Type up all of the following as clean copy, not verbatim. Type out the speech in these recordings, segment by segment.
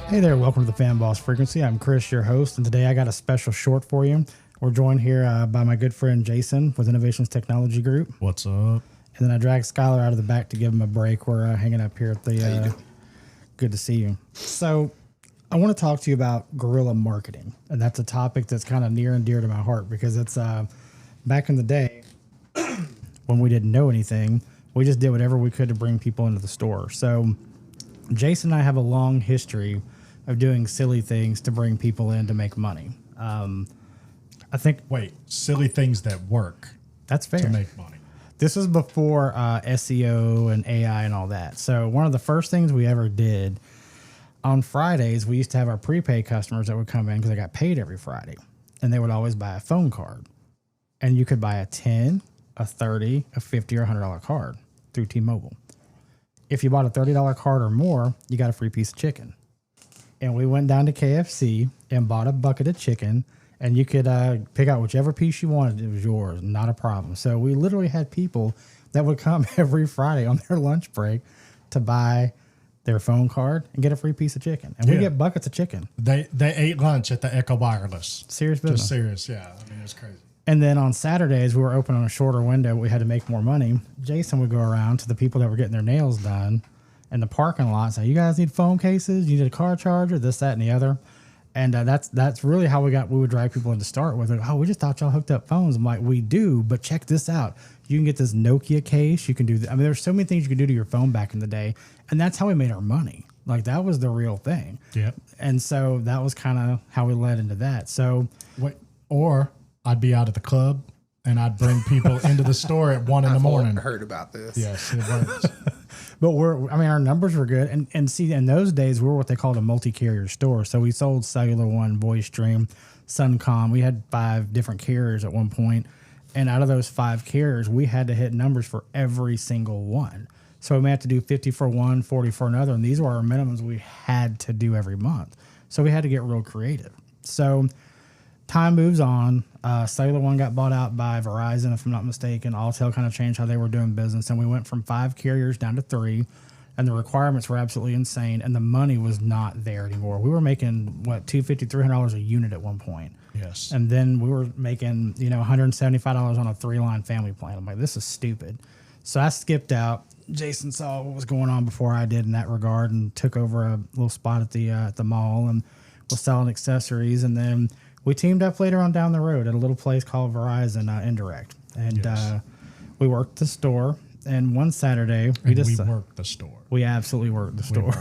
Hey there, welcome to the FamBoss Frequency. I'm Chris, your host, and today I got a special short for you. We're joined here by my good friend Jason with Innovations Technology Group. What's up? And then I dragged Skylar out of the back to give him a break. We're hanging up here at the... good to see you. So I want to talk to you about guerrilla marketing, and that's a topic that's kind of near and dear to my heart because it's back in the day when we didn't know anything, we just did whatever we could to bring people into the store. So Jason and I have a long history of doing silly things to bring people in to make money. I think... Wait, silly things that work. That's fair. To make money. This was before SEO and AI and all that. So one of the first things we ever did on Fridays, we used to have our prepaid customers that would come in because they got paid every Friday. And they would always buy a phone card. And you could buy a 10, a 30, a 50, or $100 card through T-Mobile. If you bought a $30 card or more, you got a free piece of chicken. And we went down to KFC and bought a bucket of chicken, and you could pick out whichever piece you wanted. It was yours, not a problem. So we literally had people that would come every Friday on their lunch break to buy their phone card and get a free piece of chicken. And we get buckets of chicken. They ate lunch at the Echo Wireless. Serious business. Just serious, yeah. I mean, it's crazy. And then on Saturdays, we were open on a shorter window. We had to make more money. Jason would go around to the people that were getting their nails done in the parking lot. So you guys need phone cases, you need a car charger, this, that, and the other. And that's really how we would drive people in to start with. Like, oh, we just thought y'all hooked up phones. I'm like, we do, but check this out. You can get this Nokia case. You can do, I mean, there's so many things you could do to your phone back in the day. And that's how we made our money. Like, that was the real thing. Yeah. And so that was kind of how we led into that. So, or I'd be out at the club and I'd bring people into the store at 1 in the morning. I've heard about this. Yes, it works. But our numbers were good. And see, in those days, we were what they called a multi-carrier store. So we sold Cellular One, VoiceStream, Suncom. We had 5 different carriers at one point. And out of those 5 carriers, we had to hit numbers for every single one. So we may have to do 50 for one, 40 for another. And these were our minimums we had to do every month. So we had to get real creative. So time moves on. Cellular One got bought out by Verizon, if I'm not mistaken. Alltel kind of changed how they were doing business. And we went from 5 carriers down to 3. And the requirements were absolutely insane. And the money was not there anymore. We were making, $250, $300 a unit at one point. Yes. And then we were making, $175 on a 3-line family plan. I'm like, this is stupid. So I skipped out. Jason saw what was going on before I did in that regard and took over a little spot at the mall and was selling accessories. And then we teamed up later on down the road at a little place called Verizon Indirect. And we worked the store. And one Saturday, we worked the store. We absolutely worked the store.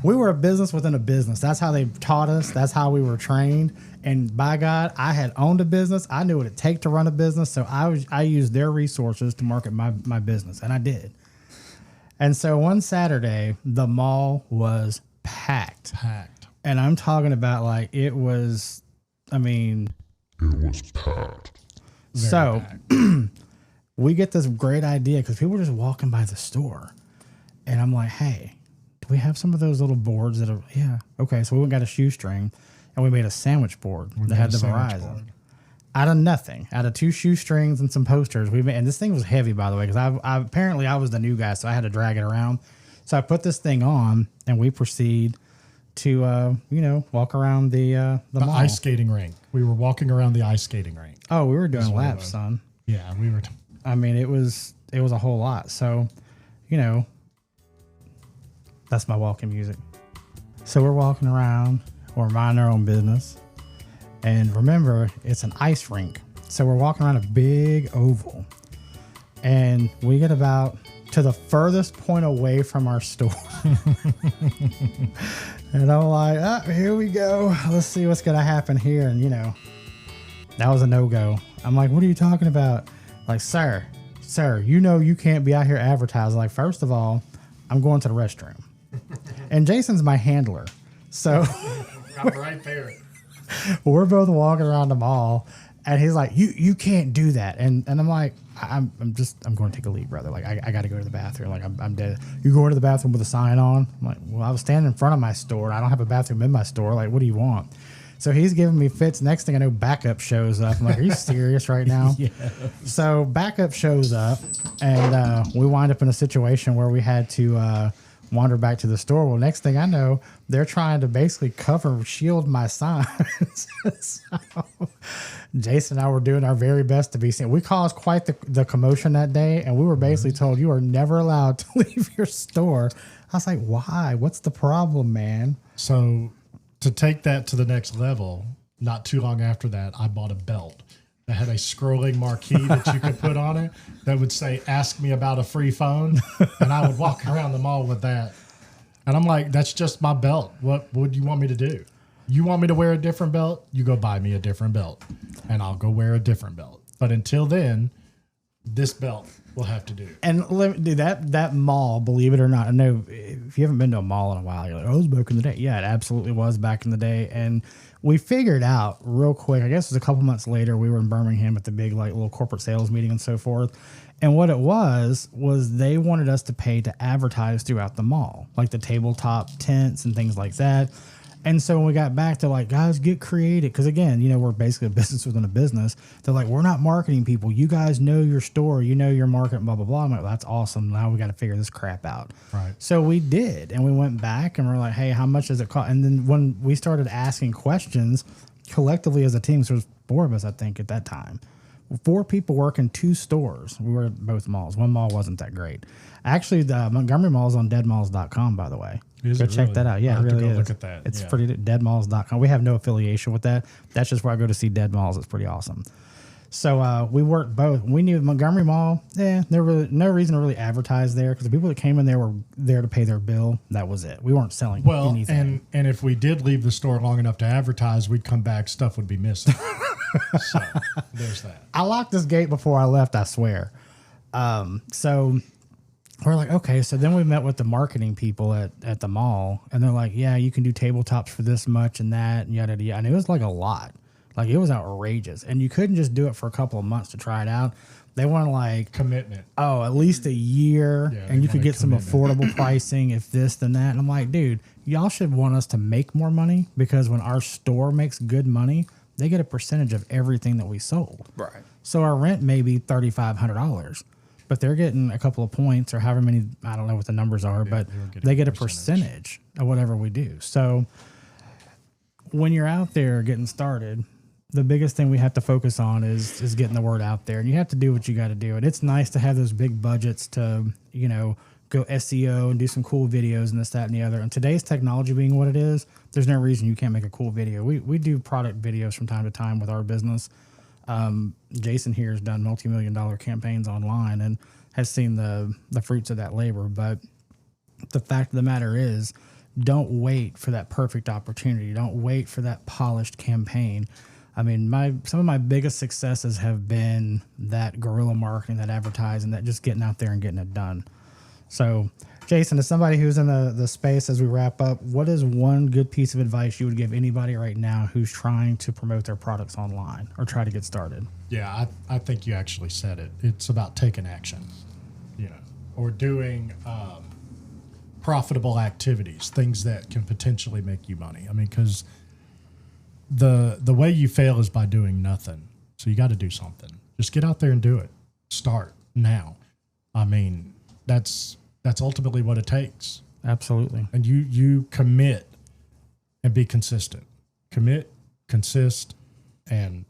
We We were a business within a business. That's how they taught us. That's how we were trained. And by God, I had owned a business. I knew what it take to run a business. So I used their resources to market my business. And I did. And so one Saturday, the mall was packed. And I'm talking about it was packed. So we get this great idea because people were just walking by the store. And I'm like, hey, do we have some of those little boards that are, yeah. Okay, so we went and got a shoestring and we made a sandwich board that had the Verizon. Out of nothing, out of 2 shoestrings and some posters, and this thing was heavy, by the way, because apparently I was the new guy, so I had to drag it around. So I put this thing on and we proceed to, walk around the mall. Ice skating rink. We were walking around the ice skating rink. Oh, we were doing laps, son. Yeah, we were. It was a whole lot. So, that's my walking music. So we're walking around, we're minding our own business. And remember, it's an ice rink. So we're walking around a big oval. And we get about to the furthest point away from our store. And I'm like, here we go. Let's see what's going to happen here. And, that was a no-go. I'm like, what are you talking about? Like, sir, you can't be out here advertising. Like, first of all, I'm going to the restroom. And Jason's my handler. So I'm right there. We're both walking around the mall. And he's like, you can't do that. And I'm like, I'm going to take a leave, brother. Like, I got to go to the bathroom. Like, I'm dead. You going to the bathroom with a sign on? I'm like, well, I was standing in front of my store. And I don't have a bathroom in my store. Like, what do you want? So he's giving me fits. Next thing I know, backup shows up. I'm like, are you serious right now? Yeah. So backup shows up. And we wind up in a situation where we had to wander back to the store. Well, next thing I know, they're trying to basically shield my signs. So Jason and I were doing our very best to be seen. We caused quite the commotion that day, and we were basically told you are never allowed to leave your store. I was like, why? What's the problem, man? So to take that to the next level, not too long after that, I bought a belt that had a scrolling marquee that you could put on it that would say, ask me about a free phone. And I would walk around the mall with that. And I'm like, that's just my belt. What would you want me to do? You want me to wear a different belt? You go buy me a different belt and I'll go wear a different belt. But until then, this belt will have to do. And dude, that mall, believe it or not, I know if you haven't been to a mall in a while, you're like, oh, it was back in the day. Yeah, it absolutely was back in the day. And we figured out real quick, I guess it was a couple months later, we were in Birmingham at the big like little corporate sales meeting and so forth. And what it was they wanted us to pay to advertise throughout the mall, like the tabletop tents and things like that. And so when we got back to like, guys, get creative. Because again, you know, we're basically a business within a business. They're like, we're not marketing people. You guys know your store. You know your market, blah, blah, blah. I'm like, that's awesome. Now we got to figure this crap out. Right. So we did. And we went back and we're like, hey, how much does it cost? And then when we started asking questions collectively as a team, so there was 4 of us, I think, at that time. 4 people work in 2 stores. We were at both malls. One mall wasn't that great. Actually, the Montgomery Mall is on deadmalls.com, by the way. Go check that out. Yeah, it really is. Look at that. It's pretty deadmalls.com. We have no affiliation with that. That's just where I go to see Dead Malls. It's pretty awesome. So we worked both. We knew Montgomery Mall, there really no reason to really advertise there because the people that came in there were there to pay their bill. That was it. We weren't selling anything. And if we did leave the store long enough to advertise, we'd come back, stuff would be missing. So there's that. I locked this gate before I left, I swear. So we're like, okay. So then we met with the marketing people at the mall, and they're like, yeah, you can do tabletops for this much and that, and yada, yada. And it was like a lot. Like, it was outrageous. And you couldn't just do it for a couple of months to try it out. They want like commitment. Oh, at least a year. Yeah, and you could get some affordable pricing if this, then that. And I'm like, dude, y'all should want us to make more money because when our store makes good money, they get a percentage of everything that we sold. Right. So our rent may be $3,500, but they're getting a couple of points or however many, I don't know what the numbers are, but they get a percentage of whatever we do. So when you're out there getting started, the biggest thing we have to focus on is getting the word out there, and you have to do what you got to do. And it's nice to have those big budgets to, you know, go SEO and do some cool videos and this, that, and the other. And today's technology being what it is, there's no reason you can't make a cool video. We do product videos from time to time with our business. Jason here has done multi-million-dollar campaigns online and has seen the fruits of that labor. But the fact of the matter is, don't wait for that perfect opportunity. Don't wait for that polished campaign. I mean, some of my biggest successes have been that guerrilla marketing, that advertising, that just getting out there and getting it done. So, Jason, as somebody who's in the space as we wrap up, what is one good piece of advice you would give anybody right now who's trying to promote their products online or try to get started? Yeah, I think you actually said it. It's about taking action, you know, or doing profitable activities, things that can potentially make you money. I mean, because the way you fail is by doing nothing. So you got to do something. Just get out there and do it. Start now. I mean, that's ultimately what it takes. Absolutely. And you commit and be consistent. Commit, consist, and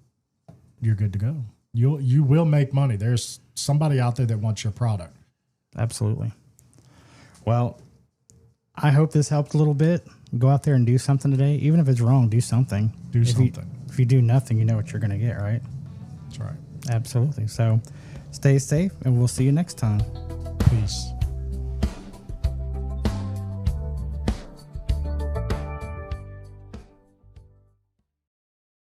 you're good to go. You will make money. There's somebody out there that wants your product. Absolutely. Well, I hope this helped a little bit. Go out there and do something today. Even if it's wrong, do something. If you do nothing, you know what you're going to get, right? That's right. Absolutely. So stay safe, and we'll see you next time. Peace.